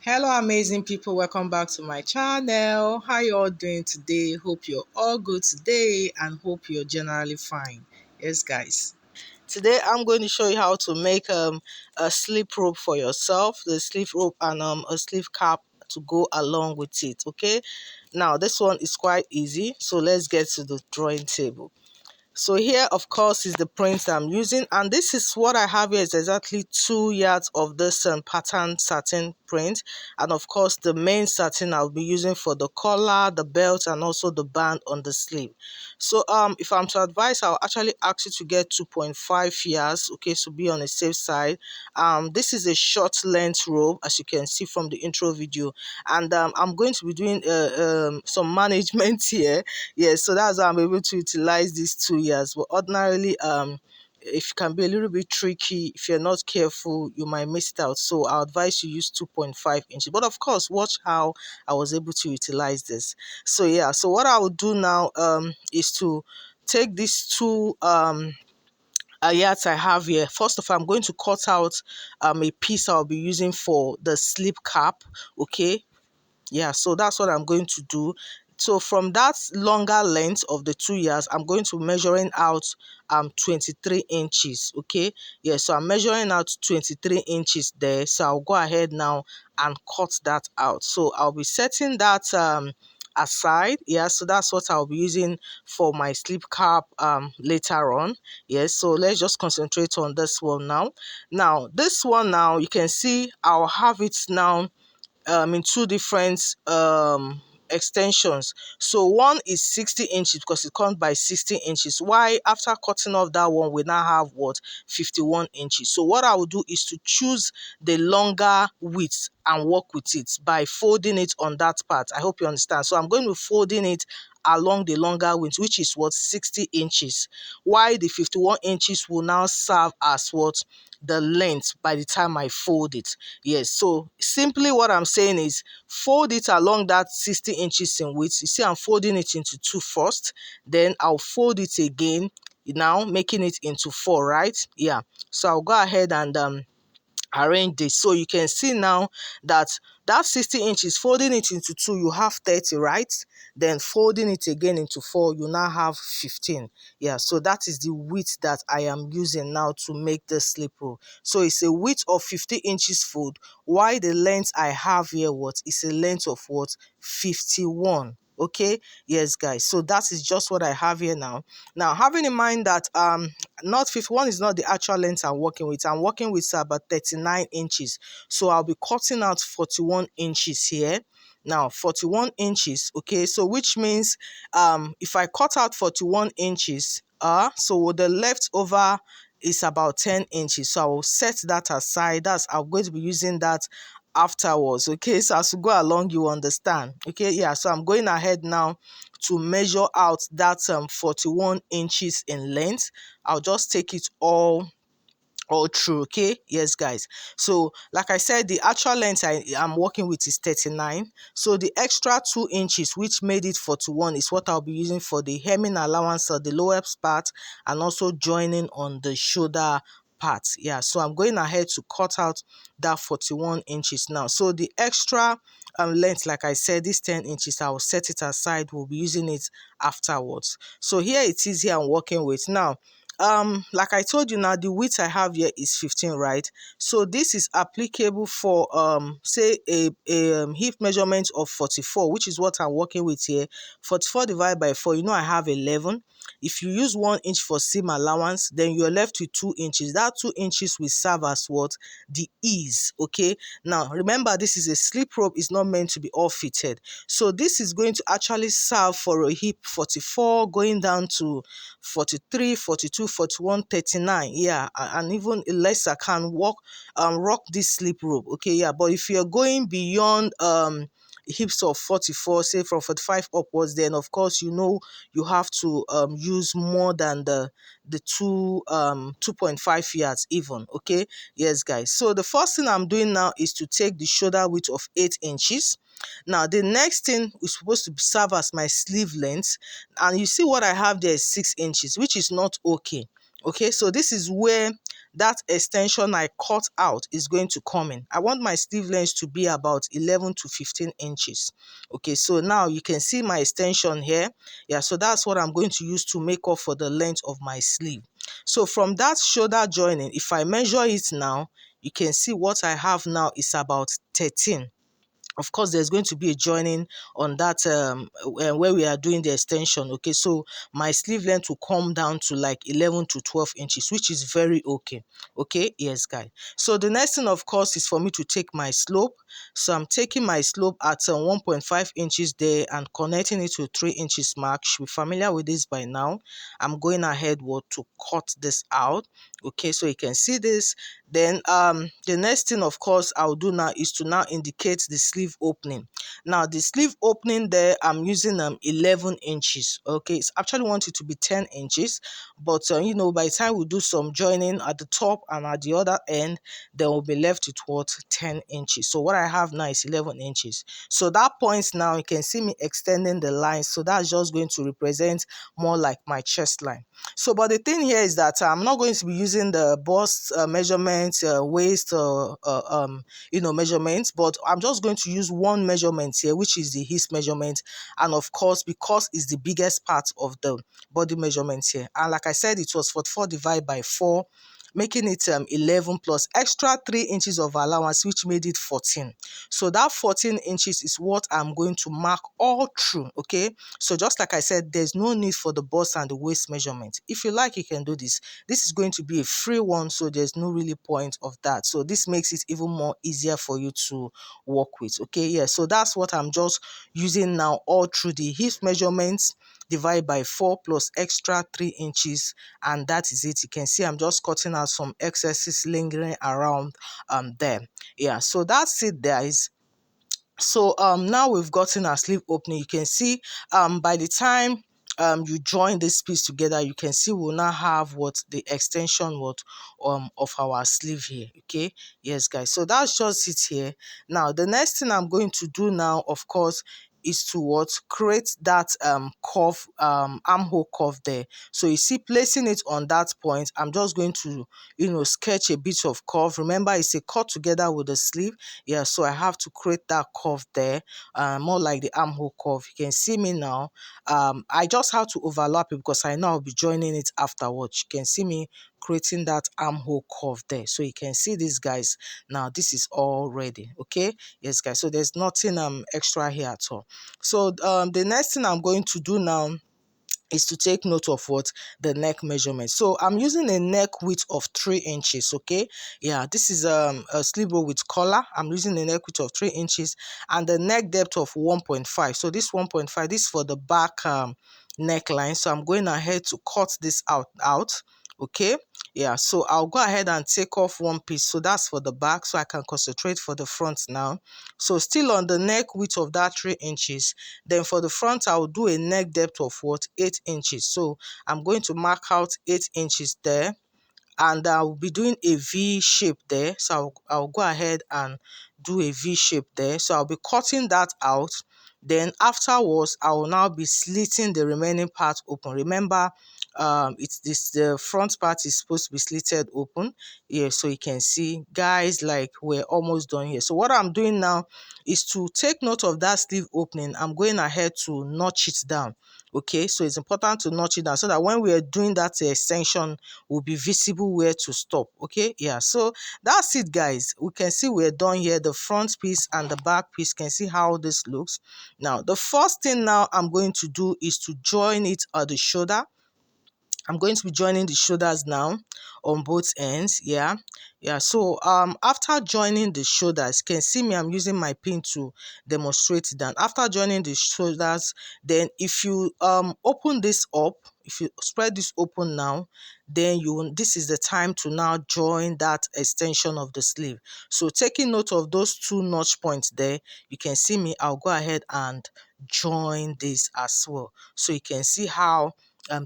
Hello amazing people, welcome back to my channel. How you all doing today? Hope you're all good today and hope you're generally fine. Yes guys, today I'm going to show you how to make a sleeve robe for yourself, the sleeve robe and a sleeve cap to go along with it. Okay, now this one is quite easy, so let's get to the drawing table. So here, of course, is the print I'm using, and this is what I have here is exactly 2 yards of this pattern satin print, and of course the main satin I'll be using for the collar, the belt, and also the band on the sleeve. So if I'm to advise, I'll actually ask you to get 2.5 yards, okay, so be on the safe side. This is a short length robe, as you can see from the intro video, and I'm going to be doing some management here. Yes, so that's how I'm able to utilize these 2 years. But ordinarily, if you can be a little bit tricky, if you're not careful, you might miss it out. So I advise you use 2.5 inches. But of course, watch how I was able to utilize this. So yeah, so what I will do now is to take these two yards I have here. First of all, I'm going to cut out a piece I'll be using for the slip cap. Okay, yeah, so that's what I'm going to do. So from that longer length of the 2 yards, I'm going to measuring out 23 inches. Okay, yeah, so I'm measuring out 23 inches there. So I'll go ahead now and cut that out. So I'll be setting that aside. Yeah, so that's what I'll be using for my slip cap later on. Yes, so let's just concentrate on this one now. Now this one, now you can see I'll have it now in two different extensions. So one is 60 inches because it comes by 60 inches. Why? After cutting off that one, we now have what, 51 inches. So what I will do is to choose the longer width and work with it by folding it on that part. I hope you understand. So I'm going to be folding it along the longer width, which is what, 60 inches. Why the 51 inches will now serve as what, the length by the time I fold it. Yes, so simply what I'm saying is fold it along that 60 inches in width. You see, I'm folding it into two first, then I'll fold it again, now making it into four, right? Yeah, so I'll go ahead and arrange this. So you can see now that 60 inches, folding it into two, you have 30, right? Then folding it again into four, you now have 15. Yeah, so that is the width that I am using now to make the slip robe. So it's a width of 50 inches fold, while the length I have here, what, is a length of what, 51. Okay, yes guys, so that is just what I have here now. Now, having in mind that not 51 is not the actual length I'm working with. I'm working with about 39 inches. So I'll be cutting out 41 inches here. Now 41 inches, okay, so which means if I cut out 41 inches, so the leftover is about 10 inches. So I will set that aside. I'm going to be using that afterwards. Okay, so as we go along, you understand. Okay, yeah, so I'm going ahead now to measure out that 41 inches in length. I'll just take it all through. Okay, yes guys, so like I said, the actual length I'm working with is 39. So the extra 2 inches, which made it 41, is what I'll be using for the hemming allowance of the lowest part and also joining on the shoulder part. Yeah, so I'm going ahead to cut out that 41 inches now. So the extra length, like I said, this 10 inches, I will set it aside. We'll be using it afterwards. So here it is, here I'm working with now. Like I told you, now the width I have here is 15, right? So this is applicable for say a hip measurement of 44, which is what I'm working with here. 44 divided by 4, you know I have 11. If you use 1 inch for seam allowance, then you're left with 2 inches. That 2 inches will serve as what, the ease. Okay, now remember, this is a slip robe, is not meant to be all fitted. So this is going to actually serve for a hip 44 going down to 43, 42, 41, 39. Yeah, and even lesser can rock this slip robe. Okay, yeah, but if you're going beyond hips of 44, say from 45 upwards, then of course you have to use more than the 2.5 yards even. Okay, yes guys, so the first thing I'm doing now is to take the shoulder width of 8 inches. Now the next thing is supposed to serve as my sleeve length, and you see what I have there is 6 inches, which is not okay. Okay, so this is where that extension I cut out is going to come in. I want my sleeve length to be about 11 to 15 inches. Okay, so now you can see my extension here. Yeah, so that's what I'm going to use to make up for the length of my sleeve. So from that shoulder joining, if I measure it now, you can see what I have now is about 13. Of course, there's going to be a joining on that where we are doing the extension. Okay, so my sleeve length will come down to like 11 to 12 inches, which is very okay. Okay, yes, guys. So the next thing, of course, is for me to take my slope. So I'm taking my slope at 1.5 inches there and connecting it to 3 inches mark. You should be familiar with this by now. I'm going ahead to cut this out. Okay, so you can see this. Then the next thing, of course, I'll do now is to now indicate the sleeve opening. Now the sleeve opening there, I'm using 11 inches. Okay, it's actually want it to be 10 inches, but you know, by the time we do some joining at the top and at the other end, then we'll be left with what, 10 inches. So what I have now is 11 inches. So that point now, you can see me extending the line. So that's just going to represent more like my chest line. So, but the thing here is that I'm not going to be using the bust measurement, waist, you know, measurements, but I'm just going to use one measurement here, which is the hip measurement. And of course, because it's the biggest part of the body measurement here. And like I said, it was 44 divided by 4, making it 11 plus extra 3 inches of allowance, which made it 14. So that 14 inches is what I'm going to mark all through. Okay, so just like I said, there's no need for the bust and the waist measurement. If you like, you can do this. This is going to be a free one, so there's no really point of that. So this makes it even more easier for you to work with. Okay, yeah, so that's what I'm just using now all through the hip measurements divided by 4 plus extra 3 inches, and that is it. You can see I'm just cutting out some excesses lingering around there. Yeah, so that's it, guys. So now we've gotten our sleeve opening. You can see by the time you join this piece together, you can see we'll now have what the extension of our sleeve here. Okay, yes, guys, so that's just it here. Now the next thing I'm going to do now, of course, is to what, create that curve, armhole curve there. So you see, placing it on that point, I'm just going to, you know, sketch a bit of curve. Remember, it's a cut together with the sleeve. Yeah, so I have to create that curve there, more like the armhole curve. You can see me now. I just have to overlap it because I know I'll be joining it afterwards. You can see me creating that armhole curve there. So you can see this, guys. Now this is all ready. Okay, yes, guys. So there's nothing extra here at all. So the next thing I'm going to do now is to take note of what, the neck measurement. So I'm using a neck width of 3 inches. Okay, yeah, this is a sleeve robe with collar. I'm using a neck width of 3 inches and the neck depth of 1.5. So this 1.5, this is for the back neckline. So I'm going ahead to cut this out. Okay, yeah, so I'll go ahead and take off one piece. So that's for the back, so I can concentrate for the front now. So still on the neck width of that 3 inches. Then for the front, I'll do a neck depth of what, 8 inches. So I'm going to mark out 8 inches there, and I'll be doing a V shape there. So I'll go ahead and do a V shape there. So I'll be cutting that out. Then afterwards, I will now be slitting the remaining part open. Remember, the front part is supposed to be slitted open. Yeah, so you can see, guys, like we're almost done here. So what I'm doing now is to take note of that sleeve opening. I'm going ahead to notch it down. Okay, so it's important to notch it down so that when we are doing that extension, will be visible where to stop. Okay, yeah, so that's it, guys. We can see we're done here. The front piece and the back piece, can see how this looks. Now the first thing now I'm going to do is to join it at the shoulder. I'm going to be joining the shoulders now on both ends. Yeah, so after joining the shoulders, you can see me, I'm using my pin to demonstrate it. Then after joining the shoulders, then if you open this up, if you spread this open now, then this is the time to now join that extension of the sleeve. So taking note of those 2 notch points there, you can see me, I'll go ahead and join this as well. So you can see how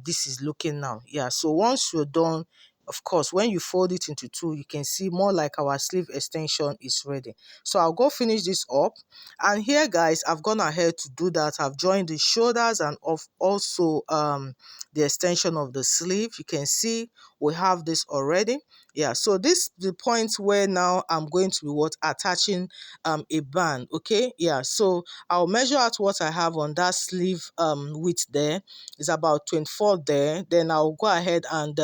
this is looking now. Yeah, so once you're done, of course, when you fold it into 2, you can see more like our sleeve extension is ready. So I'll go finish this up. And here, guys, I've gone ahead to do that. I've joined the shoulders and also the extension of the sleeve. You can see we have this already. Yeah, so this the point where now I'm going to be attaching a band. Okay, yeah, so I'll measure out what I have on that sleeve width there. Is about 24 there. Then I'll go ahead and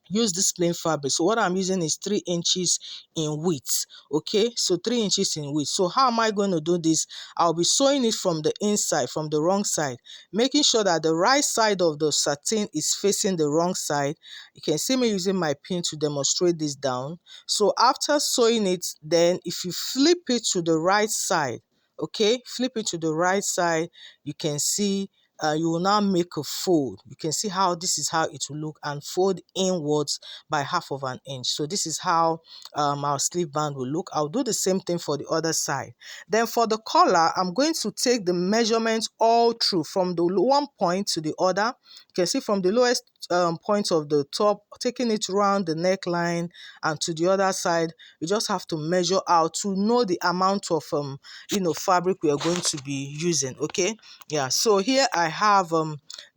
use this plain fabric. So what I'm using is 3 inches in width. Okay, so 3 inches in width. So how am I going to do this? I'll be sewing it from the inside, from the wrong side, making sure that the right side of the satin is facing the wrong side. You can see me using my pin to demonstrate this down. So after sewing it, then if you flip it to the right side, okay, flip it to the right side, you can see you will now make a fold. You can see how this is how it will look, and fold inwards by 1/2 of an inch. So this is how our sleeve band will look. I'll do the same thing for the other side. Then for the collar, I'm going to take the measurements all through from the one point to the other. You can see from the lowest point of the top, taking it around the neckline, and to the other side, you just have to measure out to know the amount of fabric we are going to be using. Okay, yeah, so here I have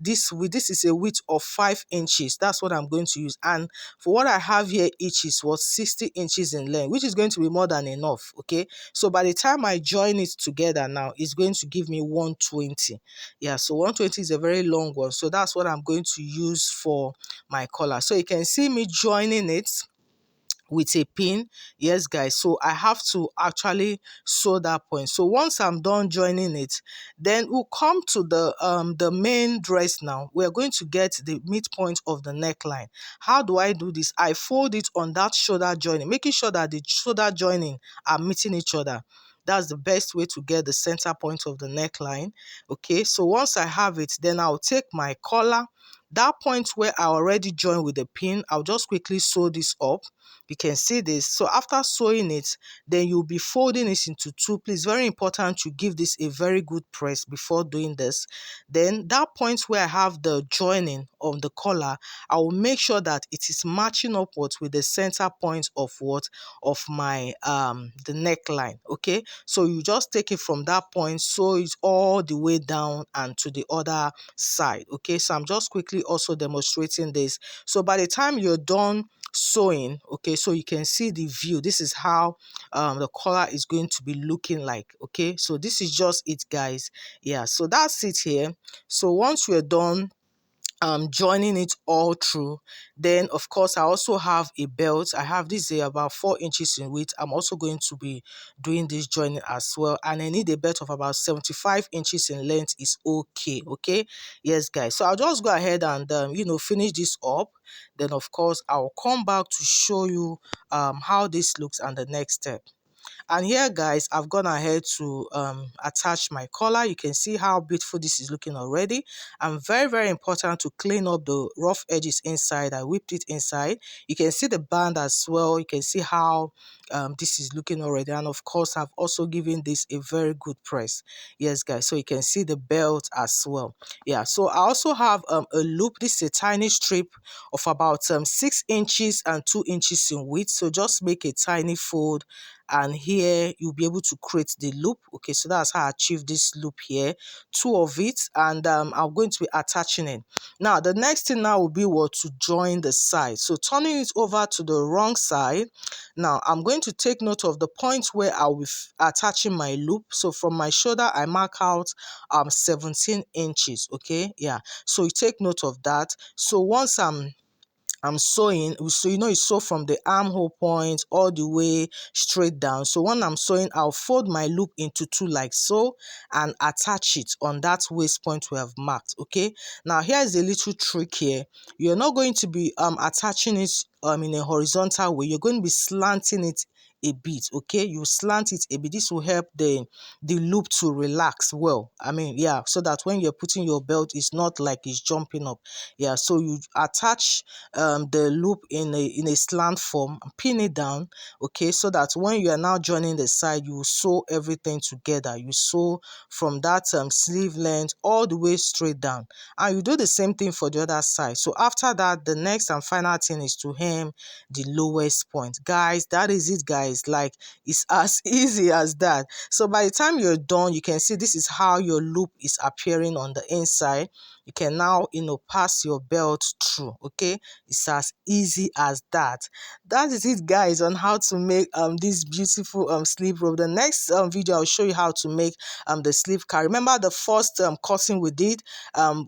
this is a width of 5 inches. That's what I'm going to use, and for what I have here, each is 60 inches in length, which is going to be more than enough. Okay, so by the time I join it together now, it's going to give me 120. Yeah, so 120 is a very long one, so that's what I'm going to use for my collar. So you can see me joining it with a pin. Yes guys, so I have to actually sew that point. So once I'm done joining it, then we'll come to the main dress. Now we're going to get the midpoint of the neckline. How do I do this? I fold it on that shoulder joining, making sure that the shoulder joining are meeting each other. That's the best way to get the center point of the neckline. Okay, so once I have it, then I'll take my collar. That point where I already joined with the pin, I'll just quickly sew this up. You can see this. So after sewing it, then you'll be folding it into two. Please, very important to give this a very good press before doing this. Then that point where I have the joining of the collar, I will make sure that it is matching upwards with the center point of my the neckline. Okay, so you just take it from that point, sew it all the way down and to the other side. Okay, so I'm just quickly also demonstrating this. So by the time you're done sewing, okay, so you can see the view. This is how the collar is going to be looking like. Okay, so this is just it, guys. Yeah, so that's it here. So once we're done joining it all through, then of course I also have a belt. I have this here about 4 inches in width. I'm also going to be doing this joining as well, and I need a belt of about 75 inches in length is okay. Okay, yes guys, so I'll just go ahead and finish this up. Then of course I'll come back to show you how this looks and the next step. And here guys, I've gone ahead to attach my collar. You can see how beautiful this is looking already. And very important to clean up the rough edges inside. I whipped it inside. You can see the band as well. You can see how this is looking already. And of course, I've also given this a very good press. Yes guys, so you can see the belt as well. Yeah, so I also have a loop. This is a tiny strip of about 6 inches and 2 inches in width. So just make a tiny fold, and here you'll be able to create the loop. Okay, so that's how I achieve this loop here, 2 of it, and I'm going to be attaching it. Now the next thing now will be to join the side. So turning it over to the wrong side, now I'm going to take note of the point where I'll be attaching my loop. So from my shoulder I mark out 17 inches. Okay, yeah, so you take note of that. So once I'm sewing, so you sew from the armhole point all the way straight down. So when I'm sewing, I'll fold my loop into 2 like so, and attach it on that waist point we have marked. Okay, now here's a little trick here. You're not going to be attaching it in a horizontal way. You're going to be slanting it a bit. Okay, you slant it a bit. This will help the loop to relax well. I mean, yeah, so that when you're putting your belt, it's not like it's jumping up. Yeah, so you attach the loop in a slant form, pin it down. Okay, so that when you are now joining the side, you sew everything together. You sew from that sleeve length all the way straight down, and you do the same thing for the other side. So after that, the next and final thing is to hem the lowest point. Guys, that is it guys. guys. Like, it's as easy as that. So by the time you're done, you can see this is how your loop is appearing on the inside. You can now, pass your belt through. Okay, it's as easy as that. That is it, guys, on how to make this beautiful sleeve robe. The next video, I'll show you how to make the sleeve carry. Remember the first cutting we did,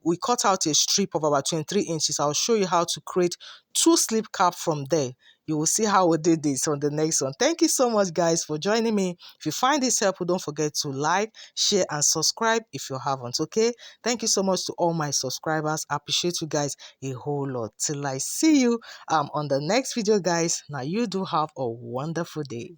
we cut out a strip of about 23 inches. I'll show you how to create 2 sleeve cap from there. You will see how we did this on the next one. Thank you so much, guys, for joining me. If you find this helpful, don't forget to like, share, and subscribe if you haven't. Okay, thank you so much to all my subscribers. I appreciate you guys a whole lot. Till I see you on the next video, guys. Now you do have a wonderful day.